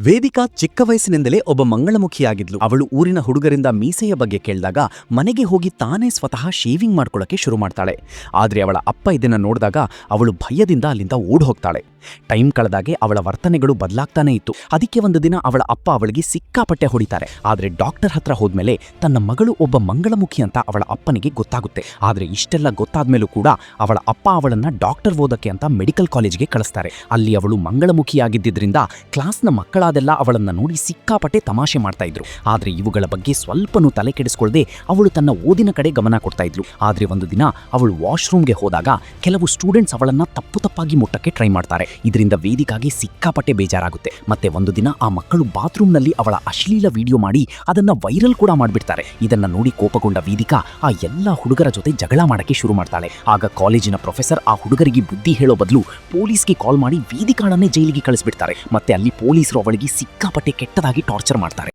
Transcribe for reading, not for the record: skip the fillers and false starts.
ವೇದಿಕಾ ಚಿಕ್ಕ ವಯಸ್ಸಿನಿಂದಲೇ ಒಬ್ಬ ಮಂಗಳಮುಖಿಯಾಗಿದ್ಲು. ಅವಳು ಊರಿನ ಹುಡುಗರಿಂದ ಮೀಸೆಯ ಬಗ್ಗೆ ಕೇಳಿದಾಗ ಮನೆಗೆ ಹೋಗಿ ತಾನೇ ಸ್ವತಃ ಶೇವಿಂಗ್ ಮಾಡ್ಕೊಳ್ಳೋಕೆ ಶುರು ಮಾಡ್ತಾಳೆ. ಆದ್ರೆ ಅವಳ ಅಪ್ಪ ಇದನ್ನ ನೋಡಿದಾಗ ಅವಳು ಭಯದಿಂದ ಅಲ್ಲಿಂದ ಓಡ್ ಹೋಗ್ತಾಳೆ. ಟೈಮ್ ಕಳೆದಾಗೆ ಅವಳ ವರ್ತನೆಗಳು ಬದಲಾಗ್ತಾನೆ ಇತ್ತು. ಅದಕ್ಕೆ ಒಂದು ದಿನ ಅವಳ ಅಪ್ಪ ಅವಳಿಗೆ ಸಿಕ್ಕಾಪಟ್ಟೆ ಹೊಡಿತಾರೆ. ಆದ್ರೆ ಡಾಕ್ಟರ್ ಹತ್ರ ಹೋದ್ಮೇಲೆ ತನ್ನ ಮಗಳು ಒಬ್ಬ ಮಂಗಳಮುಖಿ ಅಂತ ಅವಳ ಅಪ್ಪನಿಗೆ ಗೊತ್ತಾಗುತ್ತೆ. ಆದ್ರೆ ಇಷ್ಟೆಲ್ಲ ಗೊತ್ತಾದ್ಮೇಲೂ ಕೂಡ ಅವಳ ಅಪ್ಪ ಅವಳನ್ನ ಡಾಕ್ಟರ್ ಓದಕ್ಕೆ ಅಂತ ಮೆಡಿಕಲ್ ಕಾಲೇಜ್ಗೆ ಕಳಿಸ್ತಾರೆ. ಅಲ್ಲಿ ಅವಳು ಮಂಗಳಮುಖಿಯಾಗಿದ್ದರಿಂದ ಕ್ಲಾಸ್ನ ಮಕ್ಕಳಾದೆಲ್ಲ ಅವಳನ್ನ ನೋಡಿ ಸಿಕ್ಕಾಪಟ್ಟೆ ತಮಾಷೆ ಮಾಡ್ತಾ ಇದ್ರು. ಆದ್ರೆ ಇವುಗಳ ಬಗ್ಗೆ ಸ್ವಲ್ಪನೂ ತಲೆ ಕೆಡಿಸ್ಕೊಳ್ಳದೆ ಅವಳು ತನ್ನ ಓದಿನ ಕಡೆ ಗಮನ ಕೊಡ್ತಾ ಇದ್ಲು. ಆದ್ರೆ ಒಂದು ದಿನ ಅವಳು ವಾಶ್ರೂಮ್ಗೆ ಹೋದಾಗ ಕೆಲವು ಸ್ಟೂಡೆಂಟ್ಸ್ ಅವಳನ್ನ ತಪ್ಪಾಗಿ ಮುಟ್ಟಕ್ಕೆ ಟ್ರೈ ಮಾಡ್ತಾರೆ. ಇದರಿಂದ ವೇದಿಕಾಗೆ ಸಿಕ್ಕಾಪಟ್ಟೆ ಬೇಜಾರಾಗುತ್ತೆ. ಮತ್ತೆ ಒಂದು ದಿನ ಆ ಮಕ್ಕಳು ಬಾತ್ರೂಮ್ನಲ್ಲಿ ಅವಳ ಅಶ್ಲೀಲ ವಿಡಿಯೋ ಮಾಡಿ ಅದನ್ನ ವೈರಲ್ ಕೂಡ ಮಾಡಿಬಿಡ್ತಾರೆ. ಇದನ್ನ ನೋಡಿ ಕೋಪಗೊಂಡ ವೇದಿಕಾ ಆ ಎಲ್ಲ ಹುಡುಗರ ಜೊತೆ ಜಗಳ ಮಾಡಕ್ಕೆ ಶುರು ಮಾಡ್ತಾಳೆ. ಆಗ ಕಾಲೇಜಿನ ಪ್ರೊಫೆಸರ್ ಆ ಹುಡುಗರಿಗೆ ಬುದ್ಧಿ ಹೇಳೋ ಬದಲು ಪೊಲೀಸ್ಗೆ ಕಾಲ್ ಮಾಡಿ ವೇದಿಕಾಳನ್ನೇ ಜೈಲಿಗೆ ಕಳಿಸ್ಬಿಡ್ತಾರೆ. ಮತ್ತೆ ಅಲ್ಲಿ ಪೊಲೀಸರು ಅವಳಿಗೆ ಸಿಕ್ಕಾಪಟ್ಟೆ ಕೆಟ್ಟದಾಗಿ ಟಾರ್ಚರ್ ಮಾಡ್ತಾರೆ.